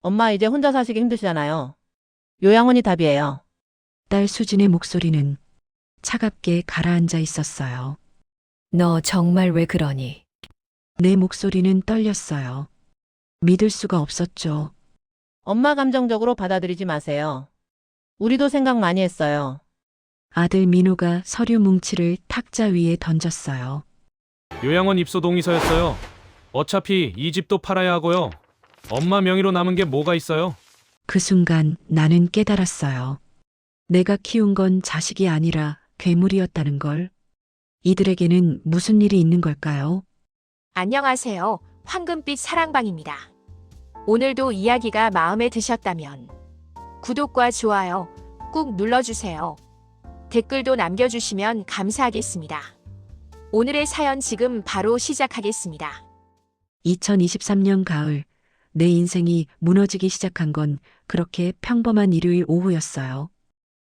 엄마 이제 혼자 사시기 힘드시잖아요. 요양원이 답이에요. 딸 수진의 목소리는 차갑게 가라앉아 있었어요. 너 정말 왜 그러니? 내 목소리는 떨렸어요. 믿을 수가 없었죠. 엄마 감정적으로 받아들이지 마세요. 우리도 생각 많이 했어요. 아들 민호가 서류 뭉치를 탁자 위에 던졌어요. 요양원 입소 동의서였어요. 어차피 이 집도 팔아야 하고요. 엄마 명의로 남은 게 뭐가 있어요? 그 순간 나는 깨달았어요. 내가 키운 건 자식이 아니라 괴물이었다는 걸. 이들에게는 무슨 일이 있는 걸까요? 안녕하세요. 황금빛 사랑방입니다. 오늘도 이야기가 마음에 드셨다면 구독과 좋아요 꾹 눌러주세요. 댓글도 남겨주시면 감사하겠습니다. 오늘의 사연 지금 바로 시작하겠습니다. 2023년 가을, 내 인생이 무너지기 시작한 건 그렇게 평범한 일요일 오후였어요.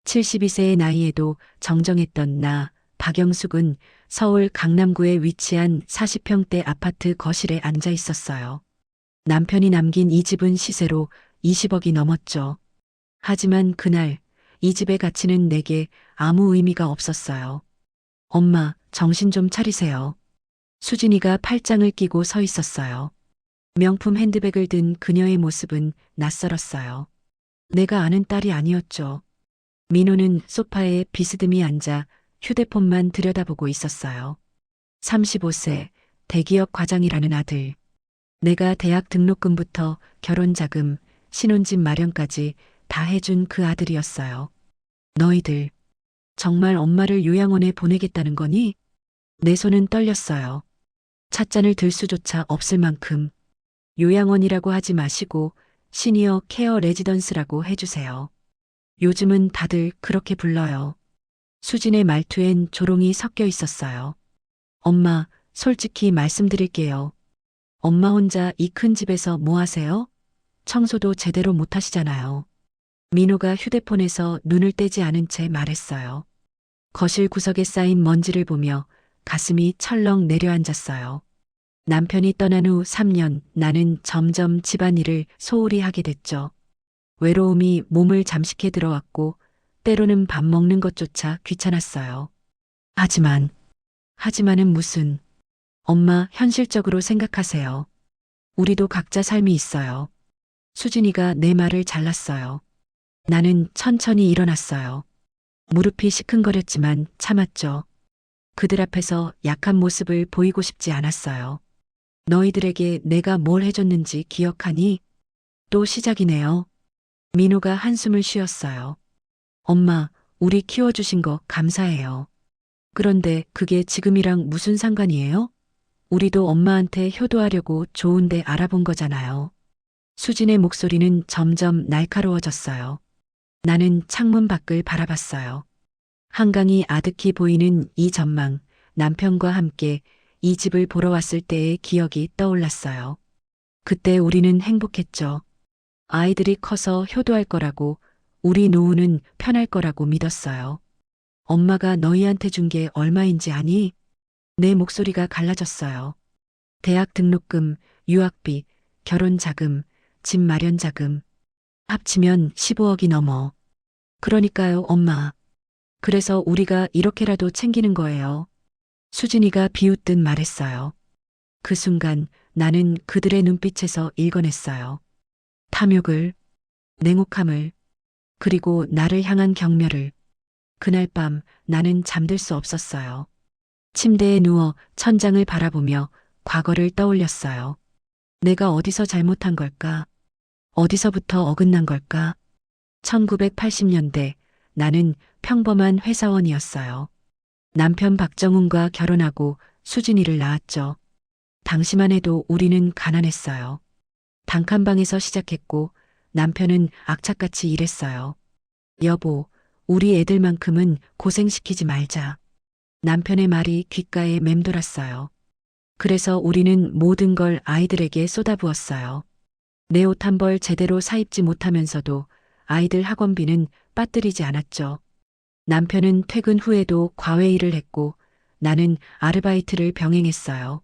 72세의 나이에도 정정했던 나, 박영숙은 서울 강남구에 위치한 40평대 아파트 거실에 앉아 있었어요. 남편이 남긴 이 집은 시세로 20억이 넘었죠. 하지만 그날 이 집의 가치는 내게 아무 의미가 없었어요. 엄마, 정신 좀 차리세요. 수진이가 팔짱을 끼고 서 있었어요. 명품 핸드백을 든 그녀의 모습은 낯설었어요. 내가 아는 딸이 아니었죠. 민호는 소파에 비스듬히 앉아 휴대폰만 들여다보고 있었어요. 35세, 대기업 과장이라는 아들. 내가 대학 등록금부터 결혼 자금, 신혼집 마련까지 다 해준 그 아들이었어요. 너희들, 정말 엄마를 요양원에 보내겠다는 거니? 내 손은 떨렸어요. 찻잔을 들 수조차 없을 만큼. 요양원이라고 하지 마시고 시니어 케어 레지던스라고 해주세요. 요즘은 다들 그렇게 불러요. 수진의 말투엔 조롱이 섞여 있었어요. 엄마, 솔직히 말씀드릴게요. 엄마 혼자 이 큰 집에서 뭐 하세요? 청소도 제대로 못 하시잖아요. 민호가 휴대폰에서 눈을 떼지 않은 채 말했어요. 거실 구석에 쌓인 먼지를 보며 가슴이 철렁 내려앉았어요. 남편이 떠난 후 3년 나는 점점 집안일을 소홀히 하게 됐죠. 외로움이 몸을 잠식해 들어왔고 때로는 밥 먹는 것조차 귀찮았어요. 하지만은 무슨. 엄마, 현실적으로 생각하세요. 우리도 각자 삶이 있어요. 수진이가 내 말을 잘랐어요. 나는 천천히 일어났어요. 무릎이 시큰거렸지만 참았죠. 그들 앞에서 약한 모습을 보이고 싶지 않았어요. 너희들에게 내가 뭘 해줬는지 기억하니? 또 시작이네요. 민호가 한숨을 쉬었어요. 엄마, 우리 키워주신 거 감사해요. 그런데 그게 지금이랑 무슨 상관이에요? 우리도 엄마한테 효도하려고 좋은데 알아본 거잖아요. 수진의 목소리는 점점 날카로워졌어요. 나는 창문 밖을 바라봤어요. 한강이 아득히 보이는 이 전망, 남편과 함께 이 집을 보러 왔을 때의 기억이 떠올랐어요. 그때 우리는 행복했죠. 아이들이 커서 효도할 거라고, 우리 노후는 편할 거라고 믿었어요. 엄마가 너희한테 준 게 얼마인지 아니? 내 목소리가 갈라졌어요. 대학 등록금, 유학비, 결혼 자금, 집 마련 자금. 합치면 15억이 넘어. 그러니까요, 엄마. 그래서 우리가 이렇게라도 챙기는 거예요. 수진이가 비웃듯 말했어요. 그 순간 나는 그들의 눈빛에서 읽어냈어요. 탐욕을, 냉혹함을, 그리고 나를 향한 경멸을. 그날 밤 나는 잠들 수 없었어요. 침대에 누워 천장을 바라보며 과거를 떠올렸어요. 내가 어디서 잘못한 걸까? 어디서부터 어긋난 걸까? 1980년대 나는 평범한 회사원이었어요. 남편 박정훈과 결혼하고 수진이를 낳았죠. 당시만 해도 우리는 가난했어요. 단칸방에서 시작했고 남편은 악착같이 일했어요. 여보, 우리 애들만큼은 고생시키지 말자. 남편의 말이 귓가에 맴돌았어요. 그래서 우리는 모든 걸 아이들에게 쏟아부었어요. 내 옷 한 벌 제대로 사입지 못하면서도 아이들 학원비는 빠뜨리지 않았죠. 남편은 퇴근 후에도 과외일을 했고 나는 아르바이트를 병행했어요.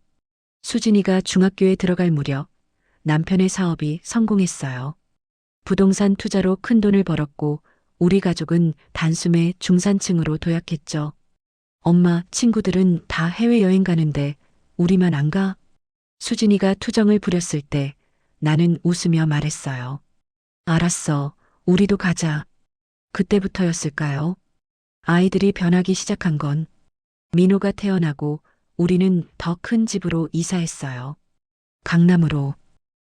수진이가 중학교에 들어갈 무렵 남편의 사업이 성공했어요. 부동산 투자로 큰 돈을 벌었고 우리 가족은 단숨에 중산층으로 도약했죠. 엄마, 친구들은 다 해외여행 가는데 우리만 안 가? 수진이가 투정을 부렸을 때 나는 웃으며 말했어요. 알았어. 우리도 가자. 그때부터였을까요? 아이들이 변하기 시작한 건 민호가 태어나고 우리는 더 큰 집으로 이사했어요. 강남으로.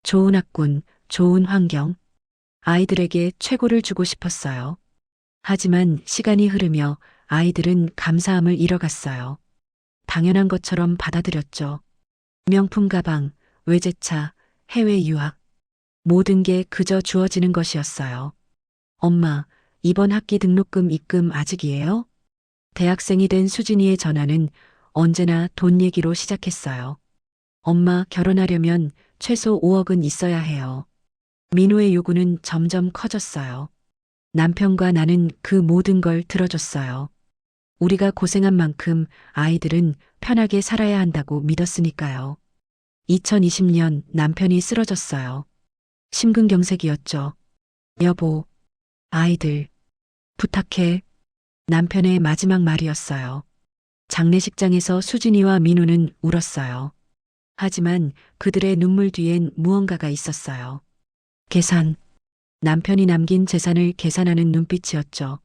좋은 학군, 좋은 환경. 아이들에게 최고를 주고 싶었어요. 하지만 시간이 흐르며 아이들은 감사함을 잃어갔어요. 당연한 것처럼 받아들였죠. 명품 가방, 외제차, 해외 유학. 모든 게 그저 주어지는 것이었어요. 엄마, 이번 학기 등록금 입금 아직이에요? 대학생이 된 수진이의 전화는 언제나 돈 얘기로 시작했어요. 엄마, 결혼하려면 최소 5억은 있어야 해요. 민호의 요구는 점점 커졌어요. 남편과 나는 그 모든 걸 들어줬어요. 우리가 고생한 만큼 아이들은 편하게 살아야 한다고 믿었으니까요. 2020년 남편이 쓰러졌어요. 심근경색이었죠. 여보, 아이들, 부탁해. 남편의 마지막 말이었어요. 장례식장에서 수진이와 민호는 울었어요. 하지만 그들의 눈물 뒤엔 무언가가 있었어요. 계산. 남편이 남긴 재산을 계산하는 눈빛이었죠.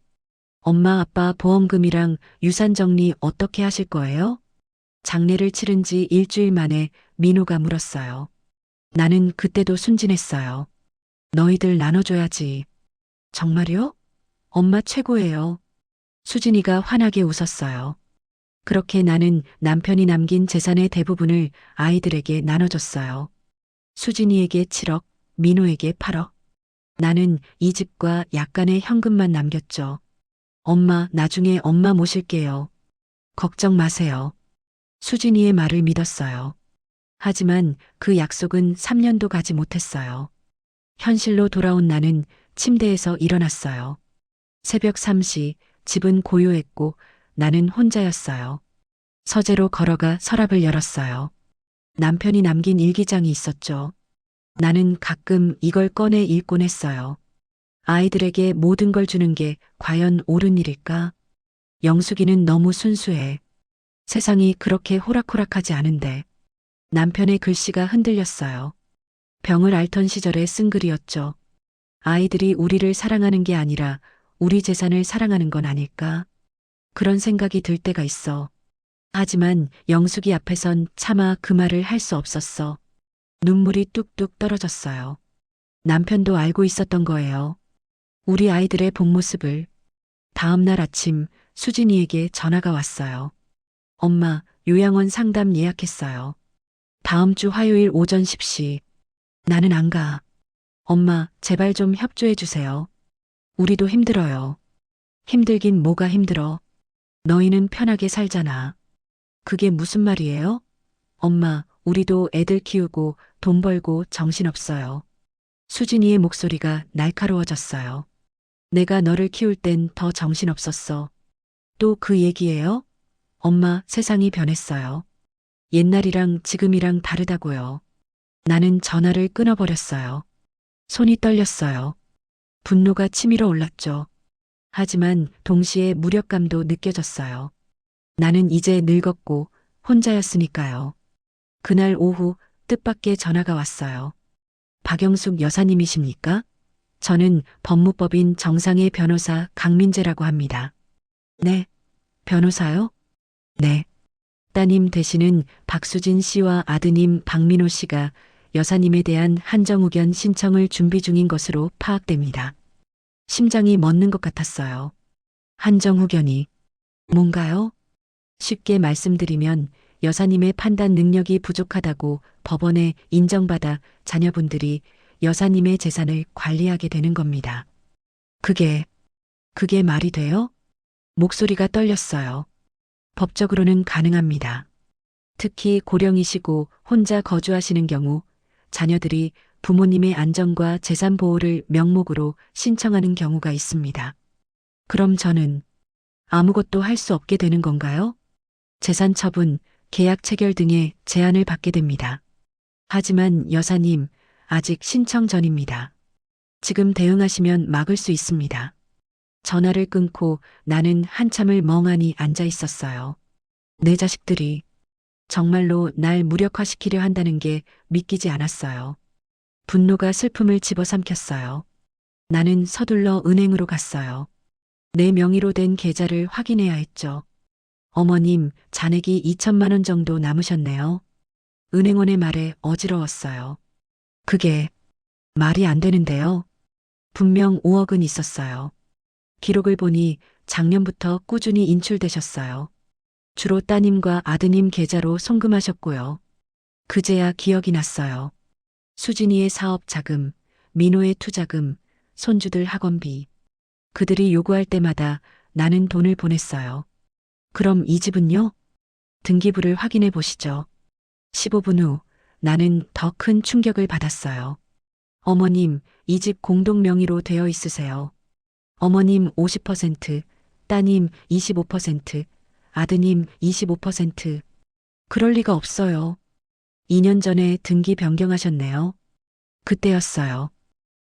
엄마, 아빠 보험금이랑 유산 정리 어떻게 하실 거예요? 장례를 치른 지 일주일 만에 민호가 물었어요. 나는 그때도 순진했어요. 너희들 나눠줘야지. 정말요? 엄마 최고예요. 수진이가 환하게 웃었어요. 그렇게 나는 남편이 남긴 재산의 대부분을 아이들에게 나눠줬어요. 수진이에게 7억, 민호에게 8억. 나는 이 집과 약간의 현금만 남겼죠. 엄마, 나중에 엄마 모실게요. 걱정 마세요. 수진이의 말을 믿었어요. 하지만 그 약속은 3년도 가지 못했어요. 현실로 돌아온 나는 침대에서 일어났어요. 새벽 3시, 집은 고요했고 나는 혼자였어요. 서재로 걸어가 서랍을 열었어요. 남편이 남긴 일기장이 있었죠. 나는 가끔 이걸 꺼내 읽곤 했어요. 아이들에게 모든 걸 주는 게 과연 옳은 일일까? 영숙이는 너무 순수해. 세상이 그렇게 호락호락하지 않은데. 남편의 글씨가 흔들렸어요. 병을 앓던 시절에 쓴 글이었죠. 아이들이 우리를 사랑하는 게 아니라 우리 재산을 사랑하는 건 아닐까? 그런 생각이 들 때가 있어. 하지만 영숙이 앞에선 차마 그 말을 할 수 없었어. 눈물이 뚝뚝 떨어졌어요. 남편도 알고 있었던 거예요. 우리 아이들의 본 모습을. 다음 날 아침 수진이에게 전화가 왔어요. 엄마, 요양원 상담 예약했어요. 다음 주 화요일 오전 10시. 나는 안 가. 엄마, 제발 좀 협조해 주세요. 우리도 힘들어요. 힘들긴 뭐가 힘들어. 너희는 편하게 살잖아. 그게 무슨 말이에요? 엄마, 우리도 애들 키우고 돈 벌고 정신없어요. 수진이의 목소리가 날카로워졌어요. 내가 너를 키울 땐 더 정신없었어. 또 그 얘기예요? 엄마, 세상이 변했어요. 옛날이랑 지금이랑 다르다고요. 나는 전화를 끊어버렸어요. 손이 떨렸어요. 분노가 치밀어 올랐죠. 하지만 동시에 무력감도 느껴졌어요. 나는 이제 늙었고 혼자였으니까요. 그날 오후 뜻밖의 전화가 왔어요. 박영숙 여사님이십니까? 저는 법무법인 정상의 변호사 강민재라고 합니다. 네. 변호사요? 네. 따님 되시는 박수진 씨와 아드님 박민호 씨가 여사님에 대한 한정후견 신청을 준비 중인 것으로 파악됩니다. 심장이 멎는 것 같았어요. 한정후견이 뭔가요? 쉽게 말씀드리면 여사님의 판단 능력이 부족하다고 법원에 인정받아 자녀분들이 여사님의 재산을 관리하게 되는 겁니다. 그게 말이 돼요? 목소리가 떨렸어요. 법적으로는 가능합니다. 특히 고령이시고 혼자 거주하시는 경우 자녀들이 부모님의 안전과 재산 보호를 명목으로 신청하는 경우가 있습니다. 그럼 저는 아무것도 할 수 없게 되는 건가요? 재산 처분, 계약 체결 등의 제한을 받게 됩니다. 하지만 여사님, 아직 신청 전입니다. 지금 대응하시면 막을 수 있습니다. 전화를 끊고 나는 한참을 멍하니 앉아 있었어요. 내 자식들이 정말로 날 무력화시키려 한다는 게 믿기지 않았어요. 분노가 슬픔을 집어삼켰어요. 나는 서둘러 은행으로 갔어요. 내 명의로 된 계좌를 확인해야 했죠. 어머님, 잔액이 2천만 원 정도 남으셨네요. 은행원의 말에 어지러웠어요. 그게 말이 안 되는데요. 분명 5억은 있었어요. 기록을 보니 작년부터 꾸준히 인출되셨어요. 주로 따님과 아드님 계좌로 송금하셨고요. 그제야 기억이 났어요. 수진이의 사업 자금, 민호의 투자금, 손주들 학원비. 그들이 요구할 때마다 나는 돈을 보냈어요. 그럼 이 집은요? 등기부를 확인해 보시죠. 15분 후 나는 더 큰 충격을 받았어요. 어머님, 이 집 공동 명의로 되어 있으세요. 어머님 50%, 따님 25%, 아드님 25%. 그럴 리가 없어요. 2년 전에 등기 변경하셨네요. 그때였어요.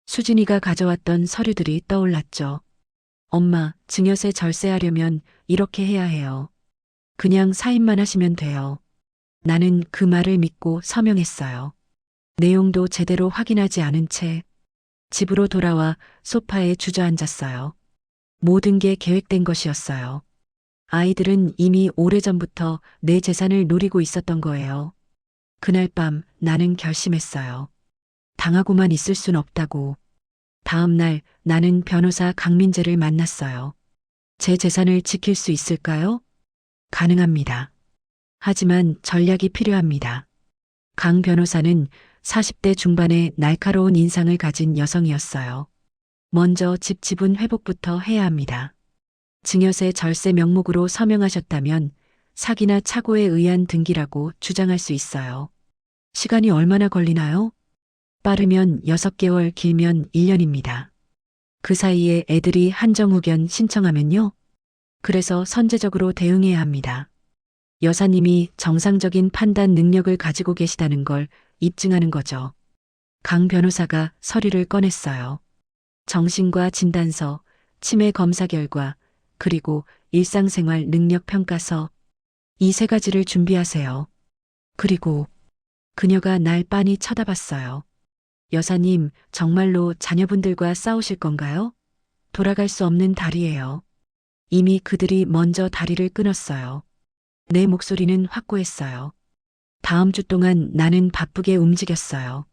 수진이가 가져왔던 서류들이 떠올랐죠. 엄마, 증여세 절세하려면 이렇게 해야 해요. 그냥 사인만 하시면 돼요. 나는 그 말을 믿고 서명했어요. 내용도 제대로 확인하지 않은 채 집으로 돌아와 소파에 주저앉았어요. 모든 게 계획된 것이었어요. 아이들은 이미 오래전부터 내 재산을 노리고 있었던 거예요. 그날 밤 나는 결심했어요. 당하고만 있을 순 없다고. 다음 날 나는 변호사 강민재를 만났어요. 제 재산을 지킬 수 있을까요? 가능합니다. 하지만 전략이 필요합니다. 강 변호사는 40대 중반의 날카로운 인상을 가진 여성이었어요. 먼저 집 지분 회복부터 해야 합니다. 증여세 절세 명목으로 서명하셨다면 사기나 착오에 의한 등기라고 주장할 수 있어요. 시간이 얼마나 걸리나요? 빠르면 6개월, 길면 1년입니다. 그 사이에 애들이 한정후견 신청하면요. 그래서 선제적으로 대응해야 합니다. 여사님이 정상적인 판단 능력을 가지고 계시다는 걸 입증하는 거죠. 강 변호사가 서류를 꺼냈어요. 정신과 진단서, 치매 검사 결과, 그리고 일상생활 능력 평가서. 이 3가지를 준비하세요. 그리고 그녀가 날 빤히 쳐다봤어요. 여사님, 정말로 자녀분들과 싸우실 건가요? 돌아갈 수 없는 다리예요. 이미 그들이 먼저 다리를 끊었어요. 내 목소리는 확고했어요. 다음 주 동안 나는 바쁘게 움직였어요.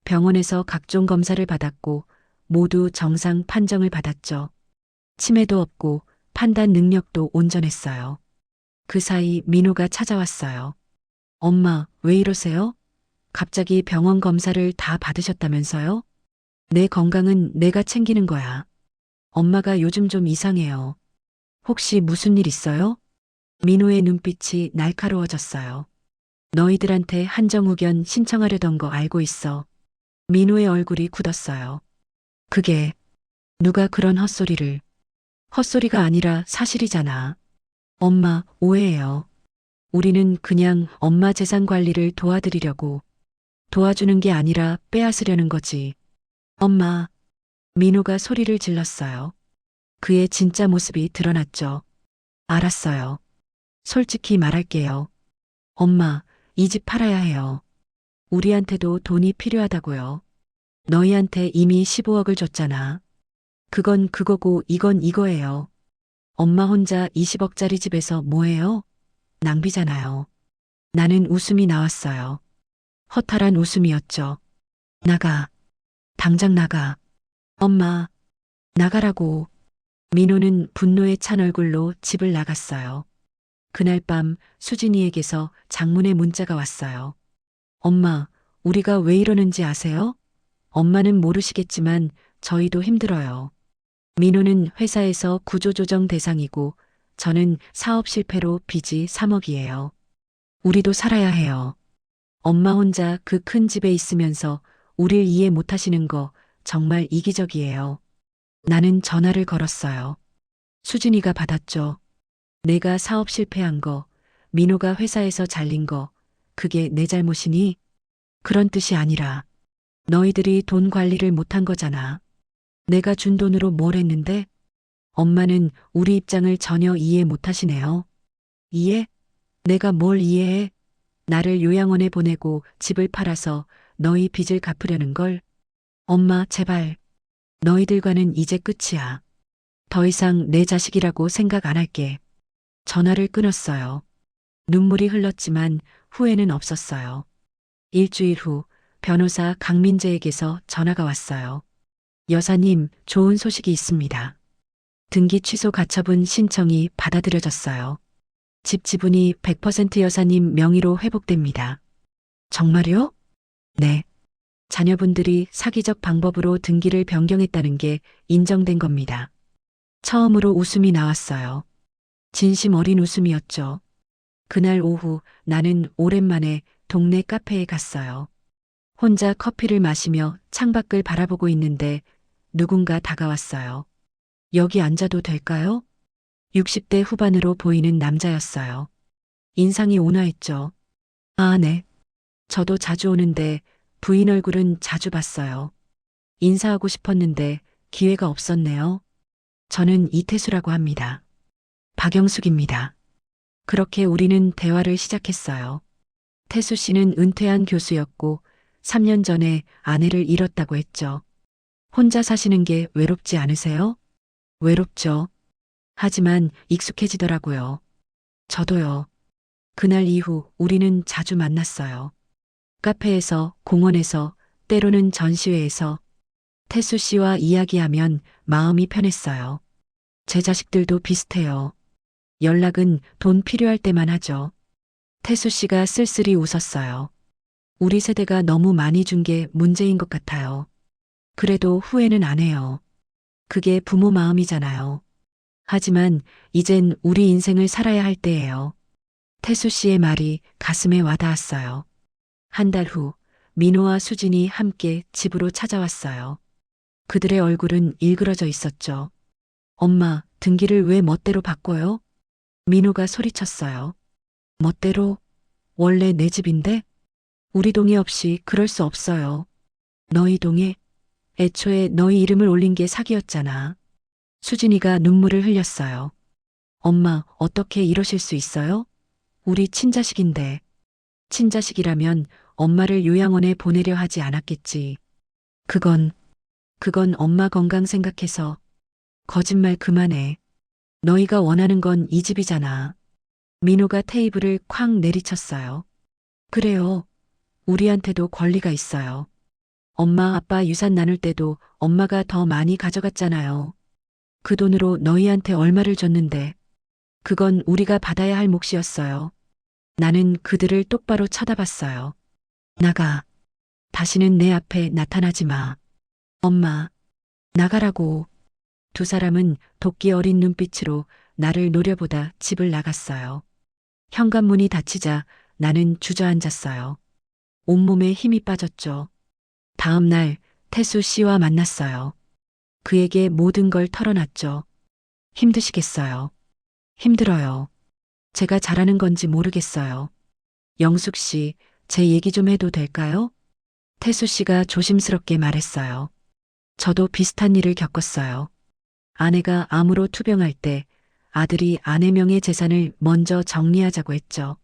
병원에서 각종 검사를 받았고 모두 정상 판정을 받았죠. 치매도 없고 판단 능력도 온전했어요. 그 사이 민호가 찾아왔어요. 엄마, 왜 이러세요? 갑자기 병원 검사를 다 받으셨다면서요? 내 건강은 내가 챙기는 거야. 엄마가 요즘 좀 이상해요. 혹시 무슨 일 있어요? 민호의 눈빛이 날카로워졌어요. 너희들한테 한정후견 신청하려던 거 알고 있어. 민호의 얼굴이 굳었어요. 그게 누가 그런 헛소리를. 헛소리가 아니라 사실이잖아. 엄마, 오해해요. 우리는 그냥 엄마 재산 관리를 도와드리려고. 도와주는 게 아니라 빼앗으려는 거지. 엄마. 민호가 소리를 질렀어요. 그의 진짜 모습이 드러났죠. 알았어요. 솔직히 말할게요. 엄마, 이 집 팔아야 해요. 우리한테도 돈이 필요하다고요. 너희한테 이미 15억을 줬잖아. 그건 그거고 이건 이거예요. 엄마 혼자 20억짜리 집에서 뭐해요? 낭비잖아요. 나는 웃음이 나왔어요. 허탈한 웃음이었죠. 나가. 당장 나가. 엄마, 나가라고. 민호는 분노에 찬 얼굴로 집을 나갔어요. 그날 밤 수진이에게서 장문의 문자가 왔어요. 엄마, 우리가 왜 이러는지 아세요? 엄마는 모르시겠지만 저희도 힘들어요. 민호는 회사에서 구조조정 대상이고 저는 사업 실패로 빚이 3억이에요. 우리도 살아야 해요. 엄마 혼자 그 큰 집에 있으면서 우릴 이해 못하시는 거 정말 이기적이에요. 나는 전화를 걸었어요. 수진이가 받았죠. 내가 사업 실패한 거, 민호가 회사에서 잘린 거, 그게 내 잘못이니? 그런 뜻이 아니라 너희들이 돈 관리를 못한 거잖아. 내가 준 돈으로 뭘 했는데? 엄마는 우리 입장을 전혀 이해 못 하시네요. 이해? 내가 뭘 이해해? 나를 요양원에 보내고 집을 팔아서 너희 빚을 갚으려는 걸? 엄마, 제발. 너희들과는 이제 끝이야. 더 이상 내 자식이라고 생각 안 할게. 전화를 끊었어요. 눈물이 흘렀지만 후회는 없었어요. 일주일 후 변호사 강민재에게서 전화가 왔어요. 여사님, 좋은 소식이 있습니다. 등기 취소 가처분 신청이 받아들여졌어요. 집 지분이 100% 여사님 명의로 회복됩니다. 정말요? 네. 자녀분들이 사기적 방법으로 등기를 변경했다는 게 인정된 겁니다. 처음으로 웃음이 나왔어요. 진심 어린 웃음이었죠. 그날 오후 나는 오랜만에 동네 카페에 갔어요. 혼자 커피를 마시며 창밖을 바라보고 있는데 누군가 다가왔어요. 여기 앉아도 될까요? 60대 후반으로 보이는 남자였어요. 인상이 온화했죠. 아, 네. 저도 자주 오는데 부인 얼굴은 자주 봤어요. 인사하고 싶었는데 기회가 없었네요. 저는 이태수라고 합니다. 박영숙입니다. 그렇게 우리는 대화를 시작했어요. 태수 씨는 은퇴한 교수였고 3년 전에 아내를 잃었다고 했죠. 혼자 사시는 게 외롭지 않으세요? 외롭죠. 하지만 익숙해지더라고요. 저도요. 그날 이후 우리는 자주 만났어요. 카페에서, 공원에서, 때로는 전시회에서 태수 씨와 이야기하면 마음이 편했어요. 제 자식들도 비슷해요. 연락은 돈 필요할 때만 하죠. 태수 씨가 쓸쓸히 웃었어요. 우리 세대가 너무 많이 준 게 문제인 것 같아요. 그래도 후회는 안 해요. 그게 부모 마음이잖아요. 하지만 이젠 우리 인생을 살아야 할 때예요. 태수 씨의 말이 가슴에 와닿았어요. 한 달 후 민호와 수진이 함께 집으로 찾아왔어요. 그들의 얼굴은 일그러져 있었죠. 엄마, 등기를 왜 멋대로 바꿔요? 민호가 소리쳤어요. 멋대로? 원래 내 집인데? 우리 동의 없이 그럴 수 없어요. 너희 동의? 애초에 너희 이름을 올린 게 사기였잖아. 수진이가 눈물을 흘렸어요. 엄마, 어떻게 이러실 수 있어요? 우리 친자식인데. 친자식이라면 엄마를 요양원에 보내려 하지 않았겠지. 그건 엄마 건강 생각해서. 거짓말 그만해. 너희가 원하는 건 이 집이잖아. 민호가 테이블을 쾅 내리쳤어요. 그래요. 우리한테도 권리가 있어요. 엄마 아빠 유산 나눌 때도 엄마가 더 많이 가져갔잖아요. 그 돈으로 너희한테 얼마를 줬는데. 그건 우리가 받아야 할 몫이었어요. 나는 그들을 똑바로 쳐다봤어요. 나가. 다시는 내 앞에 나타나지 마. 엄마, 나가라고. 두 사람은 도끼 어린 눈빛으로 나를 노려보다 집을 나갔어요. 현관문이 닫히자 나는 주저앉았어요. 온몸에 힘이 빠졌죠. 다음 날 태수 씨와 만났어요. 그에게 모든 걸 털어놨죠. 힘드시겠어요. 힘들어요. 제가 잘하는 건지 모르겠어요. 영숙 씨, 제 얘기 좀 해도 될까요? 태수 씨가 조심스럽게 말했어요. 저도 비슷한 일을 겪었어요. 아내가 암으로 투병할 때 아들이 아내 명의 재산을 먼저 정리하자고 했죠.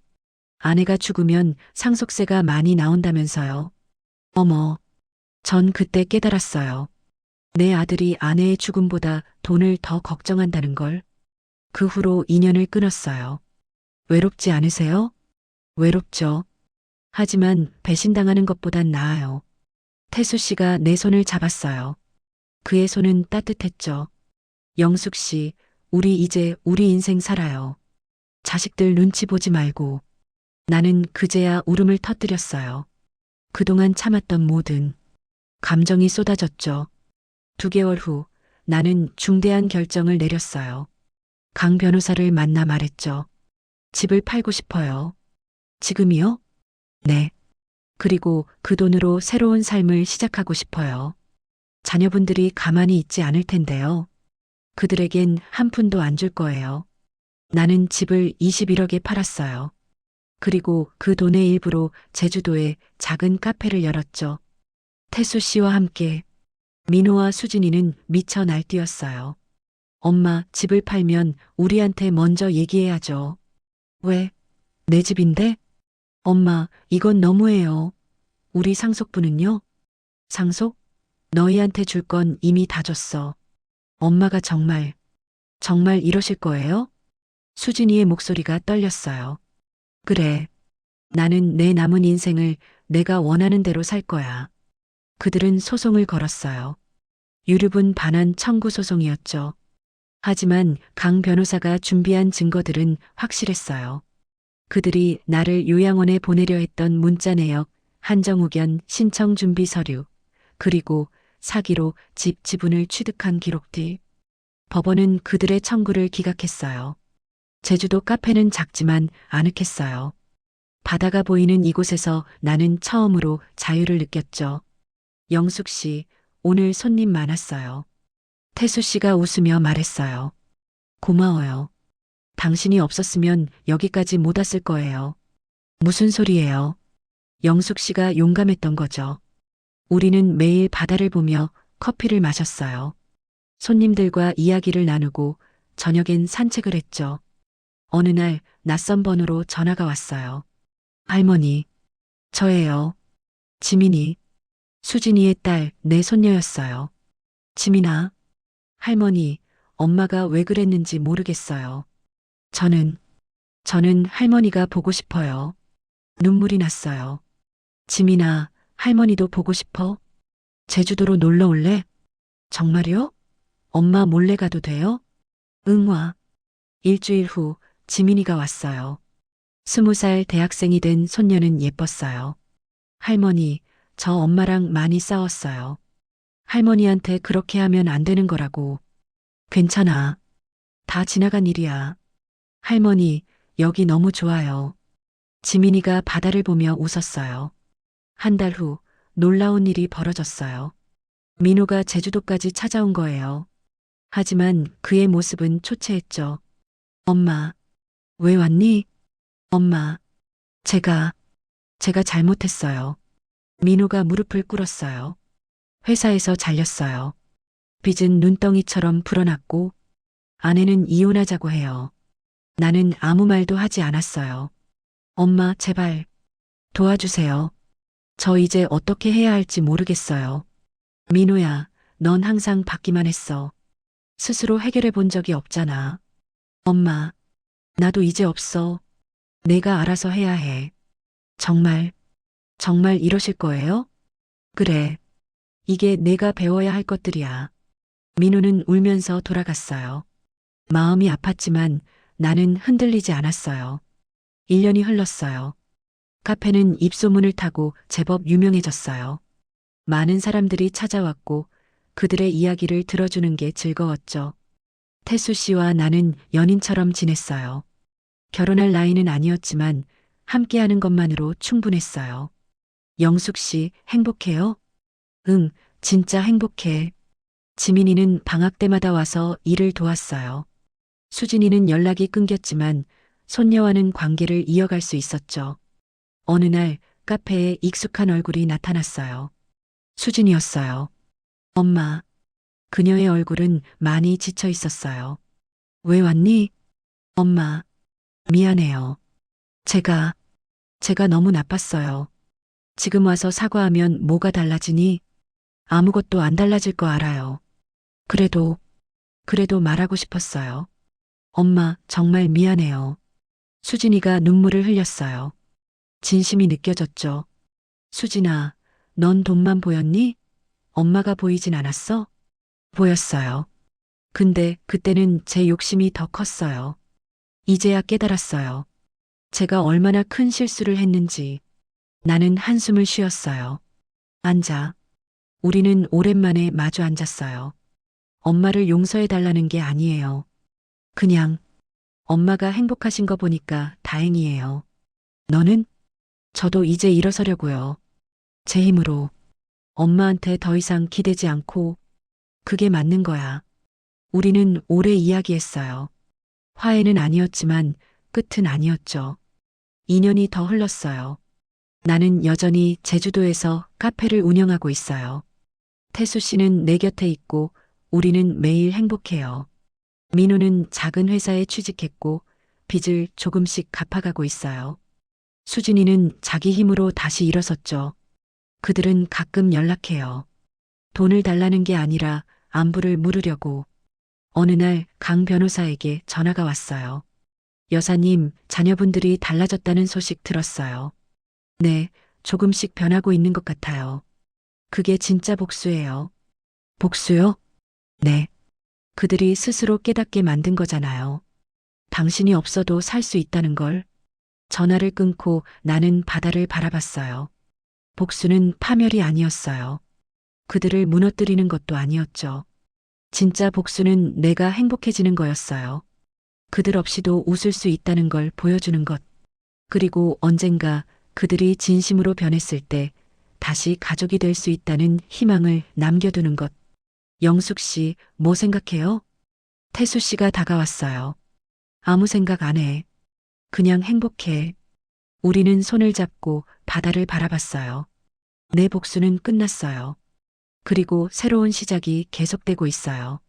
아내가 죽으면 상속세가 많이 나온다면서요. 어머, 전 그때 깨달았어요. 내 아들이 아내의 죽음보다 돈을 더 걱정한다는 걸. 그 후로 인연을 끊었어요. 외롭지 않으세요? 외롭죠. 하지만 배신당하는 것보단 나아요. 태수 씨가 내 손을 잡았어요. 그의 손은 따뜻했죠. 영숙 씨, 우리 이제 우리 인생 살아요. 자식들 눈치 보지 말고. 나는 그제야 울음을 터뜨렸어요. 그동안 참았던 모든 감정이 쏟아졌죠. 2개월 후 나는 중대한 결정을 내렸어요. 강 변호사를 만나 말했죠. 집을 팔고 싶어요. 지금이요? 네. 그리고 그 돈으로 새로운 삶을 시작하고 싶어요. 자녀분들이 가만히 있지 않을 텐데요. 그들에겐 한 푼도 안 줄 거예요. 나는 집을 21억에 팔았어요. 그리고 그 돈의 일부로 제주도에 작은 카페를 열었죠. 태수 씨와 함께 민호와 수진이는 미쳐 날뛰었어요. 엄마, 집을 팔면 우리한테 먼저 얘기해야죠. 왜? 내 집인데? 엄마, 이건 너무해요. 우리 상속분은요? 상속? 너희한테 줄 건 이미 다 줬어. 엄마가 정말 이러실 거예요? 수진이의 목소리가 떨렸어요. 그래. 나는 내 남은 인생을 내가 원하는 대로 살 거야. 그들은 소송을 걸었어요. 유류분 반환 청구 소송이었죠. 하지만 강 변호사가 준비한 증거들은 확실했어요. 그들이 나를 요양원에 보내려 했던 문자 내역, 한정우견 신청 준비 서류, 그리고 사기로 집 지분을 취득한 기록들. 법원은 그들의 청구를 기각했어요. 제주도 카페는 작지만 아늑했어요. 바다가 보이는 이곳에서 나는 처음으로 자유를 느꼈죠. 영숙 씨, 오늘 손님 많았어요. 태수 씨가 웃으며 말했어요. 고마워요. 당신이 없었으면 여기까지 못 왔을 거예요. 무슨 소리예요? 영숙 씨가 용감했던 거죠. 우리는 매일 바다를 보며 커피를 마셨어요. 손님들과 이야기를 나누고 저녁엔 산책을 했죠. 어느 날 낯선 번호로 전화가 왔어요. 할머니, 저예요. 지민이. 수진이의 딸, 내 손녀였어요. 지민아. 할머니, 엄마가 왜 그랬는지 모르겠어요. 저는 할머니가 보고 싶어요. 눈물이 났어요. 지민아, 할머니도 보고 싶어? 제주도로 놀러 올래? 정말요? 엄마 몰래 가도 돼요? 응, 와. 일주일 후 지민이가 왔어요. 20살 대학생이 된 손녀는 예뻤어요. 할머니, 저 엄마랑 많이 싸웠어요. 할머니한테 그렇게 하면 안 되는 거라고. 괜찮아. 다 지나간 일이야. 할머니, 여기 너무 좋아요. 지민이가 바다를 보며 웃었어요. 한 달 후 놀라운 일이 벌어졌어요. 민호가 제주도까지 찾아온 거예요. 하지만 그의 모습은 초췌했죠. 엄마, 왜 왔니? 엄마, 제가 잘못했어요. 민호가 무릎을 꿇었어요. 회사에서 잘렸어요. 빚은 눈덩이처럼 불어났고 아내는 이혼하자고 해요. 나는 아무 말도 하지 않았어요. 엄마, 제발 도와주세요. 저 이제 어떻게 해야 할지 모르겠어요. 민호야, 넌 항상 받기만 했어. 스스로 해결해 본 적이 없잖아. 엄마, 나도 이제 없어. 내가 알아서 해야 해. 정말 이러실 거예요? 그래. 이게 내가 배워야 할 것들이야. 민호는 울면서 돌아갔어요. 마음이 아팠지만 나는 흔들리지 않았어요. 1년이 흘렀어요. 카페는 입소문을 타고 제법 유명해졌어요. 많은 사람들이 찾아왔고 그들의 이야기를 들어주는 게 즐거웠죠. 태수 씨와 나는 연인처럼 지냈어요. 결혼할 나이는 아니었지만 함께하는 것만으로 충분했어요. 영숙 씨, 행복해요? 응, 진짜 행복해. 지민이는 방학 때마다 와서 일을 도왔어요. 수진이는 연락이 끊겼지만 손녀와는 관계를 이어갈 수 있었죠. 어느 날 카페에 익숙한 얼굴이 나타났어요. 수진이었어요. 엄마, 그녀의 얼굴은 많이 지쳐 있었어요. 왜 왔니? 엄마, 미안해요. 제가 너무 나빴어요. 지금 와서 사과하면 뭐가 달라지니? 아무것도 안 달라질 거 알아요. 그래도 말하고 싶었어요. 엄마, 정말 미안해요. 수진이가 눈물을 흘렸어요. 진심이 느껴졌죠. 수진아, 넌 돈만 보였니? 엄마가 보이진 않았어? 보였어요. 근데 그때는 제 욕심이 더 컸어요. 이제야 깨달았어요. 제가 얼마나 큰 실수를 했는지. 나는 한숨을 쉬었어요. 앉아. 우리는 오랜만에 마주 앉았어요. 엄마를 용서해달라는 게 아니에요. 그냥 엄마가 행복하신 거 보니까 다행이에요. 너는? 저도 이제 일어서려고요. 제 힘으로. 엄마한테 더 이상 기대지 않고. 그게 맞는 거야. 우리는 오래 이야기했어요. 화해는 아니었지만 끝은 아니었죠. 2년이 더 흘렀어요. 나는 여전히 제주도에서 카페를 운영하고 있어요. 태수 씨는 내 곁에 있고 우리는 매일 행복해요. 민우는 작은 회사에 취직했고 빚을 조금씩 갚아가고 있어요. 수진이는 자기 힘으로 다시 일어섰죠. 그들은 가끔 연락해요. 돈을 달라는 게 아니라 안부를 물으려고. 어느 날 강 변호사에게 전화가 왔어요. 여사님, 자녀분들이 달라졌다는 소식 들었어요. 네, 조금씩 변하고 있는 것 같아요. 그게 진짜 복수예요. 복수요? 네. 그들이 스스로 깨닫게 만든 거잖아요. 당신이 없어도 살 수 있다는 걸. 전화를 끊고 나는 바다를 바라봤어요. 복수는 파멸이 아니었어요. 그들을 무너뜨리는 것도 아니었죠. 진짜 복수는 내가 행복해지는 거였어요. 그들 없이도 웃을 수 있다는 걸 보여주는 것. 그리고 언젠가 그들이 진심으로 변했을 때 다시 가족이 될 수 있다는 희망을 남겨두는 것. 영숙 씨, 뭐 생각해요? 태수 씨가 다가왔어요. 아무 생각 안 해. 그냥 행복해. 우리는 손을 잡고 바다를 바라봤어요. 내 복수는 끝났어요. 그리고 새로운 시작이 계속되고 있어요.